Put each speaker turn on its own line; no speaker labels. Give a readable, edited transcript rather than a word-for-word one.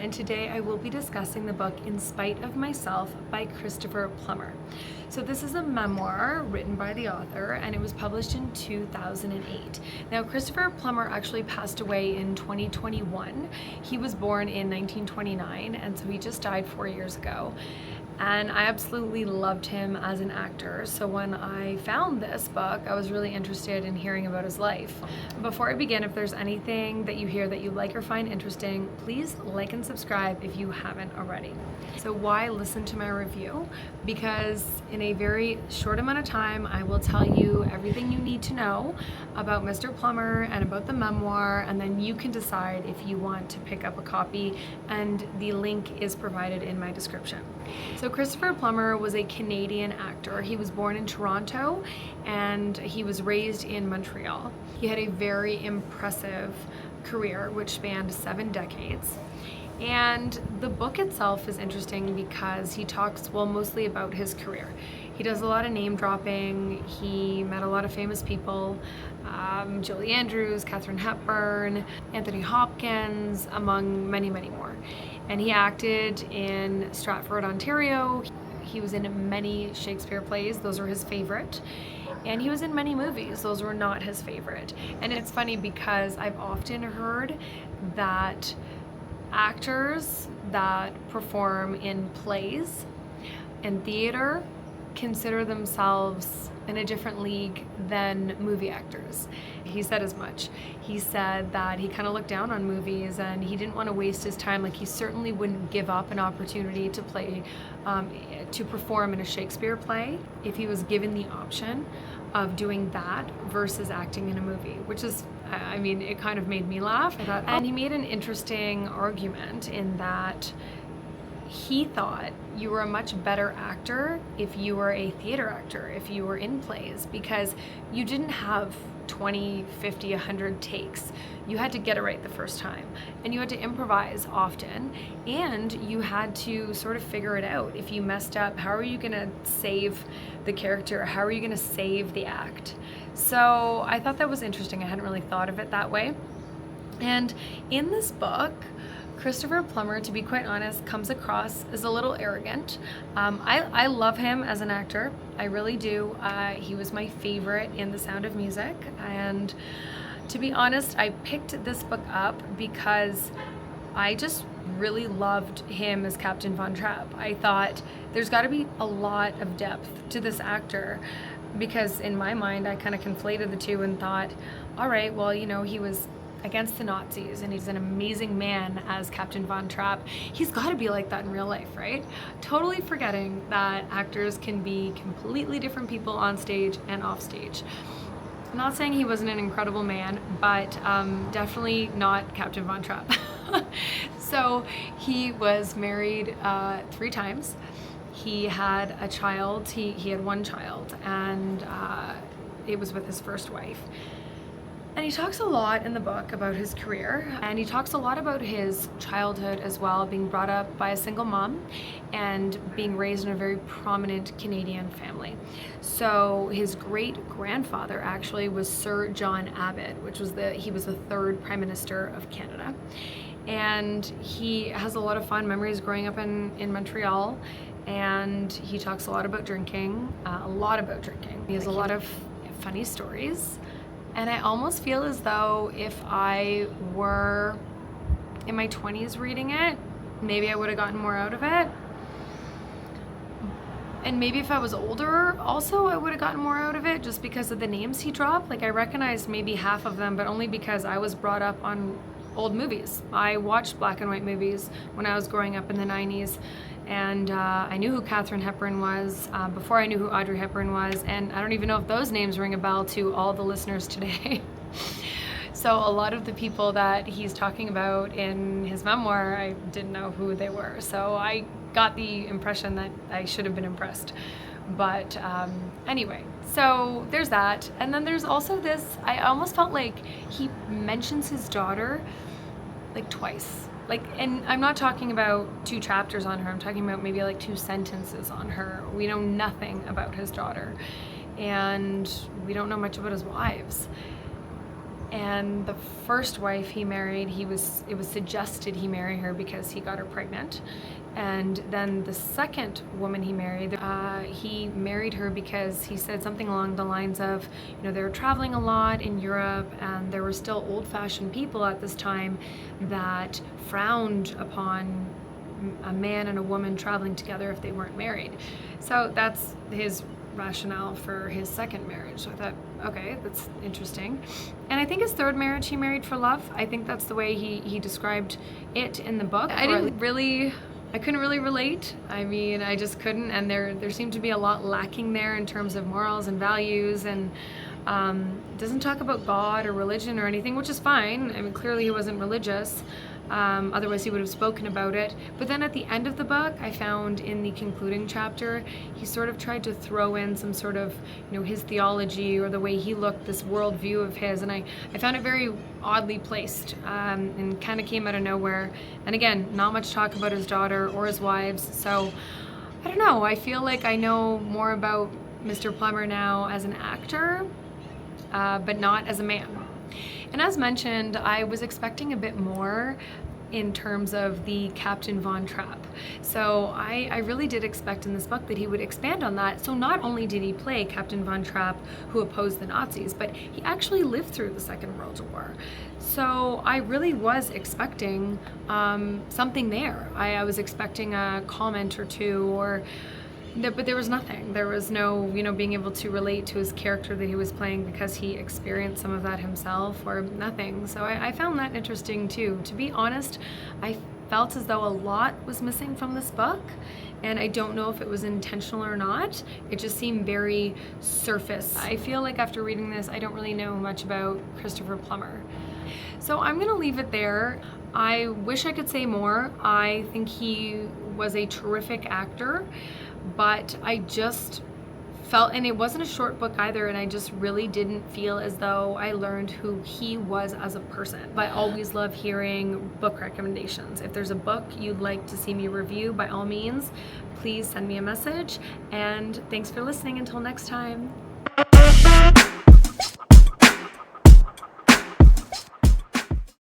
and today I will be discussing the book In Spite of Myself by Christopher Plummer. So this is a memoir written by the author, and it was published in 2008. Now, Christopher Plummer actually passed away in 2021. He was born in 1929, and so he just died 4 years ago. And I absolutely loved him as an actor. So when I found this book, I was really interested in hearing about his life. Before I begin, if there's anything that you hear that you like or find interesting, please like and subscribe if you haven't already. So why listen to my review? Because in a very short amount of time, I will tell you everything you need to know about Mr. Plummer and about the memoir, and then you can decide if you want to pick up a copy, and the link is provided in my description. So Christopher Plummer was a Canadian actor. He was born in Toronto and he was raised in Montreal. He had a very impressive career which spanned 7 decades. And the book itself is interesting because he talks, mostly about his career. He does a lot of name dropping. He met a lot of famous people, Julie Andrews, Katharine Hepburn, Anthony Hopkins, among many, many more. And he acted in Stratford, Ontario. He was in many Shakespeare plays. Those were his favorite. And he was in many movies. Those were not his favorite. And it's funny because I've often heard that actors that perform in plays and theater consider themselves in a different league than movie actors. He said as much. He said that he kind of looked down on movies and he didn't want to waste his time. Like, he certainly wouldn't give up an opportunity to play, to perform in a Shakespeare play if he was given the option of doing that versus acting in a movie, which is, I mean, it kind of made me laugh. And he made an interesting argument in that he thought you were a much better actor if you were a theater actor, if you were in plays, because you didn't have 20, 50, 100 takes. You had to get it right the first time, and you had to improvise often, and you had to sort of figure it out. If you messed up, how are you gonna save the character? How are you gonna save the act? So I thought that was interesting. I hadn't really thought of it that way. And in this book, Christopher Plummer, to be quite honest, comes across as a little arrogant. I love him as an actor. I really do. He was my favorite in The Sound of Music. And to be honest, I picked this book up because I just really loved him as Captain Von Trapp. I thought there's got to be a lot of depth to this actor, because in my mind, I kind of conflated the two and thought, all right, well, you know, he was against the Nazis and he's an amazing man as Captain Von Trapp. He's got to be like that in real life, right? Totally forgetting that actors can be completely different people on stage and off stage. I'm not saying he wasn't an incredible man, but definitely not Captain Von Trapp. So he was married 3 times. He had a child. He had 1 child, and it was with his first wife. And he talks a lot in the book about his career, and he talks a lot about his childhood as well, being brought up by a single mom and being raised in a very prominent Canadian family. So his great-grandfather actually was Sir John Abbott, he was the 3rd Prime Minister of Canada. And he has a lot of fond memories growing up in Montreal, and he talks a lot about drinking, He has a lot of funny stories. And I almost feel as though if I were in my 20s reading it, maybe I would have gotten more out of it. And maybe if I was older, also, I would have gotten more out of it just because of the names he dropped. Like, I recognized maybe half of them, but only because I was brought up on old movies. I watched black and white movies when I was growing up in the 90s. And I knew who Katharine Hepburn was before I knew who Audrey Hepburn was, and I don't even know if those names ring a bell to all the listeners today. So a lot of the people that he's talking about in his memoir, I didn't know who they were. So I got the impression that I should have been impressed. But anyway, so there's that. And then there's also this, I almost felt like he mentions his daughter like twice. Like, and I'm not talking about 2 chapters on her, I'm talking about maybe like 2 sentences on her. We know nothing about his daughter, and we don't know much about his wives. And the first wife he married, it was suggested he marry her because he got her pregnant. And then the second woman he married her because he said something along the lines of, you know, they were traveling a lot in Europe and there were still old-fashioned people at this time that frowned upon a man and a woman traveling together if they weren't married. So that's his rationale for his second marriage. So I thought, okay, that's interesting. And I think his third marriage he married for love. I think that's the way he described it in the book. I couldn't really relate. I mean, I just couldn't, and there seemed to be a lot lacking there in terms of morals and values, and doesn't talk about God or religion or anything, which is fine. I mean, clearly he wasn't religious. Otherwise he would have spoken about it. But then at the end of the book, I found in the concluding chapter, he sort of tried to throw in some sort of, you know, his theology or the way he looked, this worldview of his, and I found it very oddly placed, and kind of came out of nowhere. And again, not much talk about his daughter or his wives, so I don't know, I feel like I know more about Mr. Plummer now as an actor, but not as a man. And as mentioned, I was expecting a bit more in terms of the Captain Von Trapp. So I really did expect in this book that he would expand on that. So not only did he play Captain Von Trapp who opposed the Nazis, but he actually lived through the Second World War. So I really was expecting something there. I was expecting a comment or two, but there was nothing. There was no, you know, being able to relate to his character that he was playing because he experienced some of that himself, or nothing. So I found that interesting too. To be honest, I felt as though a lot was missing from this book, and I don't know if it was intentional or not. It just seemed very surface. I feel like after reading this, I don't really know much about Christopher Plummer. So I'm gonna leave it there. I wish I could say more. I think he was a terrific actor, but I just felt, and it wasn't a short book either, and I just really didn't feel as though I learned who he was as a person. But I always love hearing book recommendations. If there's a book you'd like to see me review, by all means, please send me a message, and thanks for listening. Until next time.